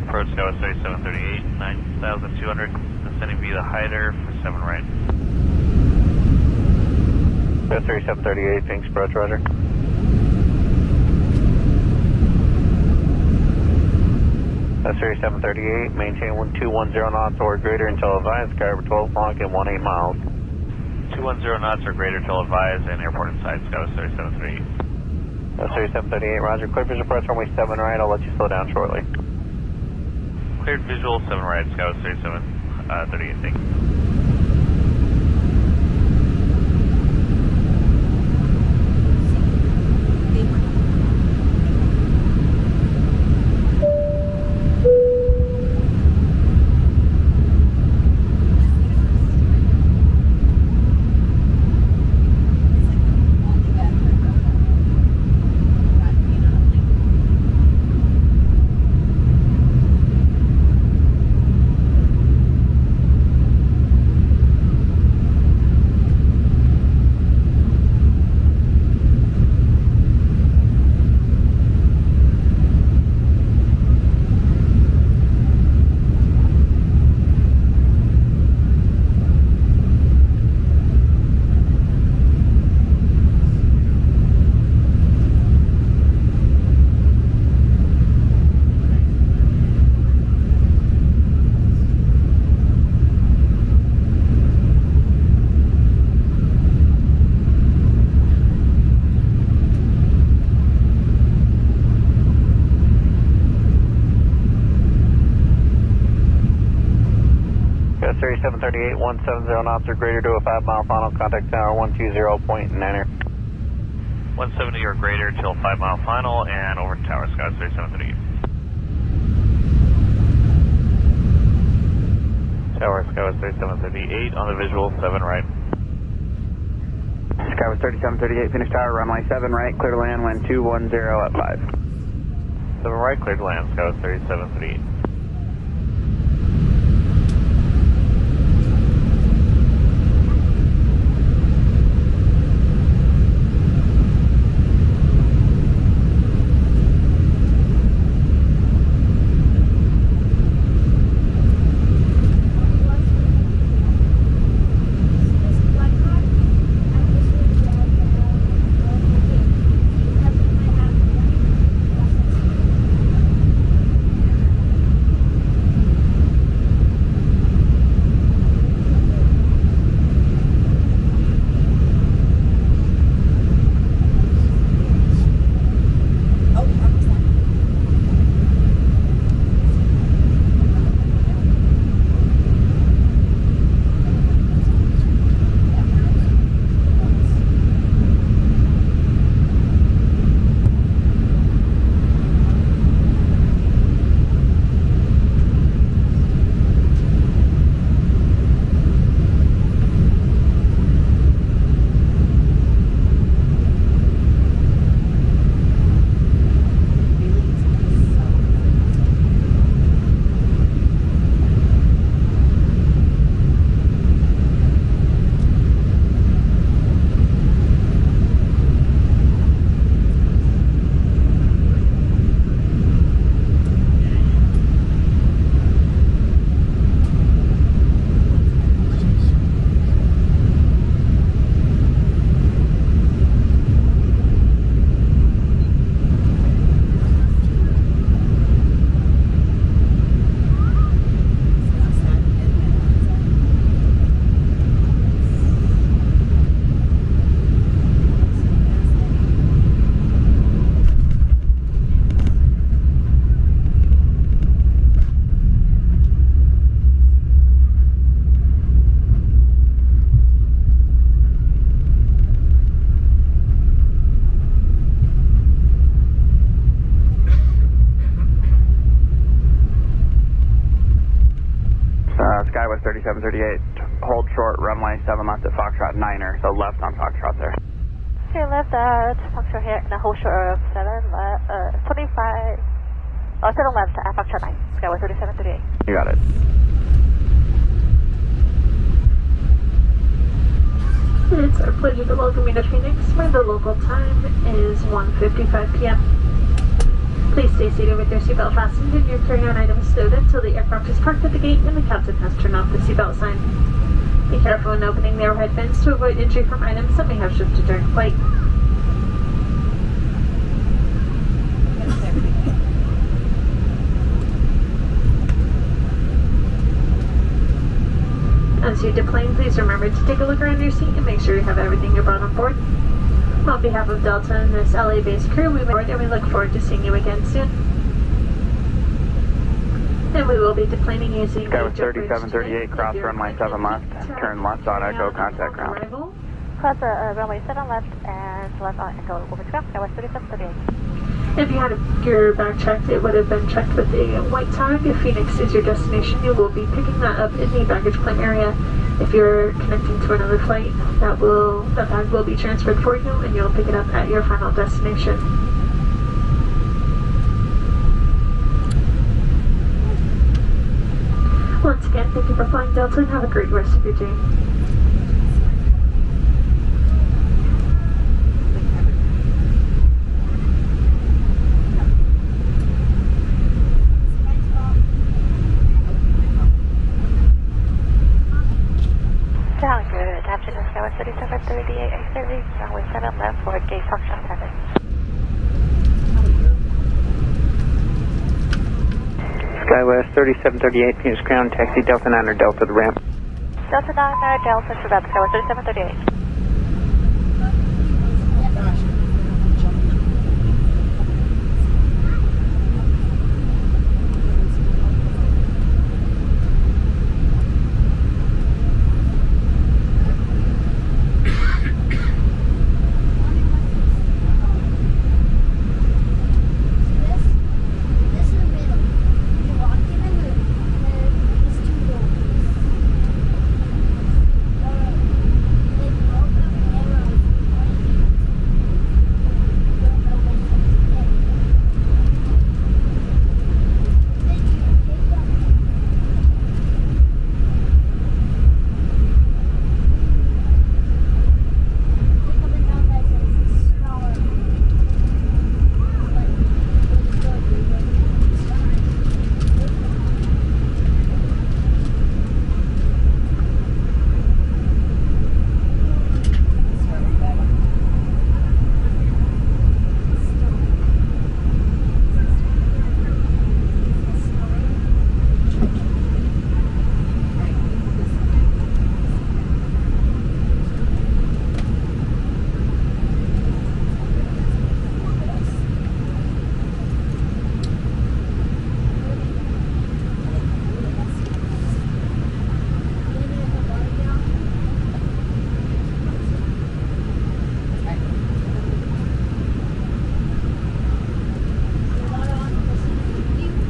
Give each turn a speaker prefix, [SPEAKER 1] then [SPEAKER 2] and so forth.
[SPEAKER 1] approach Skywest 3738, 9,200, descending via the hider for 7 right.
[SPEAKER 2] Skywest 3738, thanks, approach, roger. Skywest 3738, maintain 210 knots or greater until advised, sky over 12 o'clock and 18 miles.
[SPEAKER 1] 210 knots or greater till advised and airport inside, Skywest 3738.
[SPEAKER 2] Skywest 3738, roger. Clear visual approach runway 7 right, I'll let you slow down shortly.
[SPEAKER 1] Cleared visual 7 right, Skywest 3738, thanks.
[SPEAKER 2] Skywest 3738, 170 knots or greater to a 5-mile final, contact tower 120, point and enter.
[SPEAKER 1] 170 or greater till 5-mile final and over to tower, Skywest 3738. Tower, Skywest 3738 on the visual, 7 right.
[SPEAKER 3] Skywest 3738, finish tower, runway 7 right, clear to land, wind 210 at 5.
[SPEAKER 1] 7 right, clear to land, Skywest 3738.
[SPEAKER 3] Skywest 3738, hold short, runway 7 left at Foxtrot 9er, so left on Foxtrot there.
[SPEAKER 4] Okay, left at Foxtrot here, and a hold short of 25, 7 left at Foxtrot 9, Skywest 3738.
[SPEAKER 3] You got it.
[SPEAKER 5] It's our pleasure to welcome you to Phoenix, where the local time is 1:55 p.m. Please stay seated with your seatbelt fastened and your carry-on items stowed until the aircraft is parked at the gate and the captain has turned off the seatbelt sign. Be careful when opening the overhead bins to avoid injury from items that may have shifted during flight. As you deplane, please remember to take a look around your seat and make sure you have everything you brought on board. On behalf of Delta and this LA-based crew, we look forward to seeing you again soon. And we will be deplaning using
[SPEAKER 3] Skywest 3738, cross runway 7 left, turn left on Echo, contact ground.
[SPEAKER 4] Cross runway 7 left and left on Echo, over to ground, Skywest 3738.
[SPEAKER 5] If you had your bag checked, it would have been checked with a white tag. If Phoenix is your destination, you will be picking that up in the baggage claim area. If you're connecting to another flight, that bag will be transferred for you and you'll pick it up at your final destination. Once again, thank you for flying Delta and have a great rest of your day.
[SPEAKER 4] Sound good. Afternoon, Skywest 3738, exit runway 7 left for gate function 7.
[SPEAKER 2] Skywest 3738, Phoenix ground, taxi Delta 9 or Delta to ramp.
[SPEAKER 4] Delta 9, Delta to ramp, Skywest 3738.